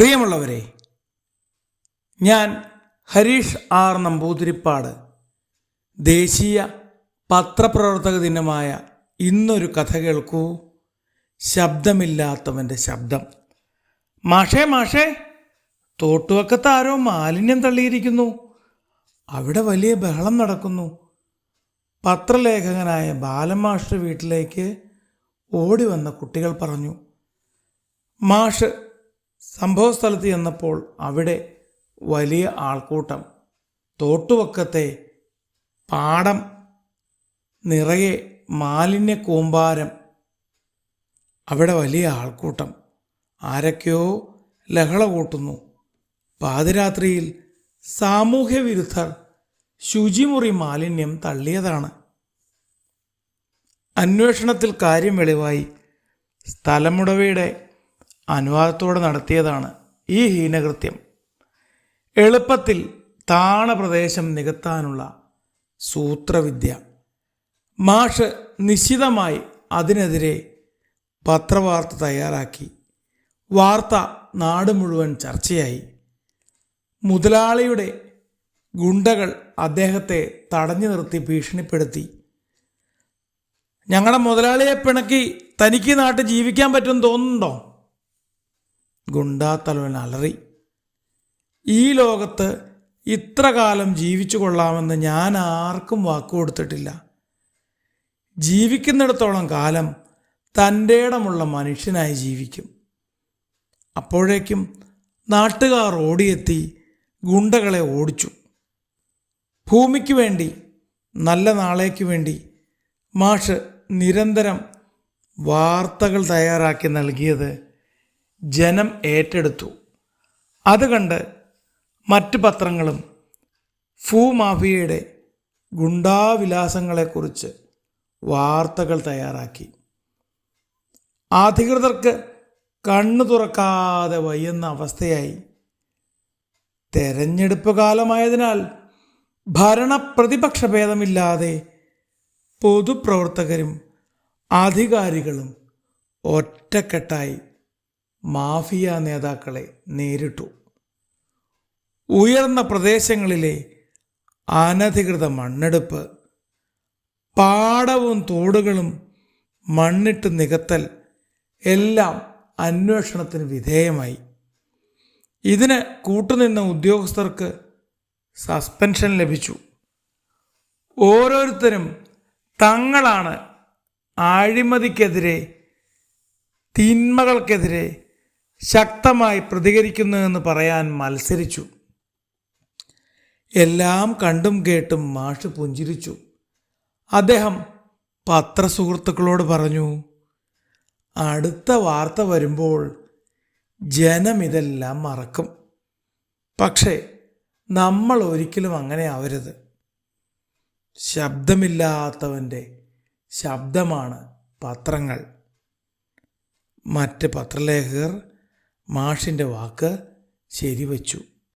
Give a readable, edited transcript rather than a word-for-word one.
പ്രിയമുള്ളവരെ, ഞാൻ ഹരീഷ് ആർ നമ്പൂതിരിപ്പാട് ദേശീയ പത്രപ്രവർത്തക ദിനമായ ഇന്നൊരു കഥ കേൾക്കൂ. ശബ്ദമില്ലാത്തവൻ്റെ ശബ്ദം. മാഷേ, തോട്ടുവക്കത്ത് ആരോ മാലിന്യം തള്ളിയിരിക്കുന്നു. അവിടെ വലിയ ബഹളം നടക്കുന്നു. പത്രലേഖകനായ ബാലമാഷ് വീട്ടിലേക്ക് ഓടി വന്ന കുട്ടികൾ പറഞ്ഞു. മാഷ് സംഭവസ്ഥലത്ത് ചെന്നപ്പോൾ അവിടെ വലിയ ആൾക്കൂട്ടം. തോട്ടുവക്കത്തെ പാടം നിറയെ മാലിന്യ കൂമ്പാരം. അവിടെ വലിയ ആൾക്കൂട്ടം. ആരൊക്കെയോ ലഹള കൂട്ടുന്നു. പാതിരാത്രിയിൽ സാമൂഹ്യ വിരുദ്ധർ ശുചിമുറി മാലിന്യം തള്ളിയതാണ്. അന്വേഷണത്തിൽ കാര്യം വെളിവായി. സ്ഥലമുടമയുടെ അനുവാദത്തോടെ നടത്തിയതാണ് ഈ ഹീനകൃത്യം. എളുപ്പത്തിൽ താണ പ്രദേശം നികത്താനുള്ള സൂത്രവിദ്യ. മാഷ് നിശ്ചിതമായി അതിനെതിരെ പത്രവാർത്ത തയ്യാറാക്കി. വാർത്ത നാട് മുഴുവൻ ചർച്ചയായി. മുതലാളിയുടെ ഗുണ്ടകൾ അദ്ദേഹത്തെ തടഞ്ഞു നിർത്തി ഭീഷണിപ്പെടുത്തി. ഞങ്ങളുടെ മുതലാളിയെ പിണക്കി തനിക്ക് നാട്ടിൽ ജീവിക്കാൻ പറ്റുമെന്ന് തോന്നുന്നുണ്ടോ? ഗുണ്ടാത്തലവൻ അലറി. ഈ ലോകത്ത് ഇത്ര കാലം ജീവിച്ചു കൊള്ളാമെന്ന് ഞാൻ ആർക്കും വാക്കു കൊടുത്തിട്ടില്ല. ജീവിക്കുന്നിടത്തോളം കാലം തൻ്റെ ഇടമുള്ള മനുഷ്യനായി ജീവിക്കും. അപ്പോഴേക്കും നാട്ടുകാർ ഓടിയെത്തി ഗുണ്ടകളെ ഓടിച്ചു. ഭൂമിക്ക് വേണ്ടി, നല്ല നാളേക്ക് വേണ്ടി മാഷ് നിരന്തരം വാർത്തകൾ തയ്യാറാക്കി നൽകിയത് ജനം ഏറ്റെടുത്തു. അത് കണ്ട് മറ്റ് പത്രങ്ങളും ഭൂമാഫിയയുടെ ഗുണ്ടാവിലാസങ്ങളെക്കുറിച്ച് വാർത്തകൾ തയ്യാറാക്കി. അധികൃതർക്ക് കണ്ണു തുറക്കാതെ വയ്യുന്ന അവസ്ഥയായി. തെരഞ്ഞെടുപ്പ് കാലമായതിനാൽ ഭരണപ്രതിപക്ഷ ഭേദമില്ലാതെ പൊതുപ്രവർത്തകരും അധികാരികളും ഒറ്റക്കെട്ടായി മാഫിയ നേതാക്കളെ നേരിട്ടു. ഉയർന്ന പ്രദേശങ്ങളിലെ അനധികൃത മണ്ണെടുപ്പ്, പാടവും തോടുകളും മണ്ണിട്ട് നികത്തൽ എല്ലാം അന്വേഷണത്തിന് വിധേയമായി. ഇതിന് കൂട്ടുനിന്ന ഉദ്യോഗസ്ഥർക്ക് സസ്പെൻഷൻ ലഭിച്ചു. ഓരോരുത്തരും തങ്ങളാണ് അഴിമതിക്കെതിരെ, തിന്മകൾക്കെതിരെ ശക്തമായി പ്രതികരിക്കുന്നതെന്ന് പറയാൻ മത്സരിച്ചു. എല്ലാം കണ്ടും കേട്ടും മാഷ് പുഞ്ചിരിച്ചു. അദ്ദേഹം പത്രസുഹൃത്തുക്കളോട് പറഞ്ഞു, അടുത്ത വാർത്ത വരുമ്പോൾ ജനം ഇതെല്ലാം മറക്കും. പക്ഷേ നമ്മൾ ഒരിക്കലും അങ്ങനെ ആവരുത്. ശബ്ദമില്ലാത്തവൻ്റെ ശബ്ദമാണ് പത്രങ്ങൾ. മറ്റ് പത്രലേഖകർ മാഷിൻ്റെ വാക്ക് ശരിവച്ചു.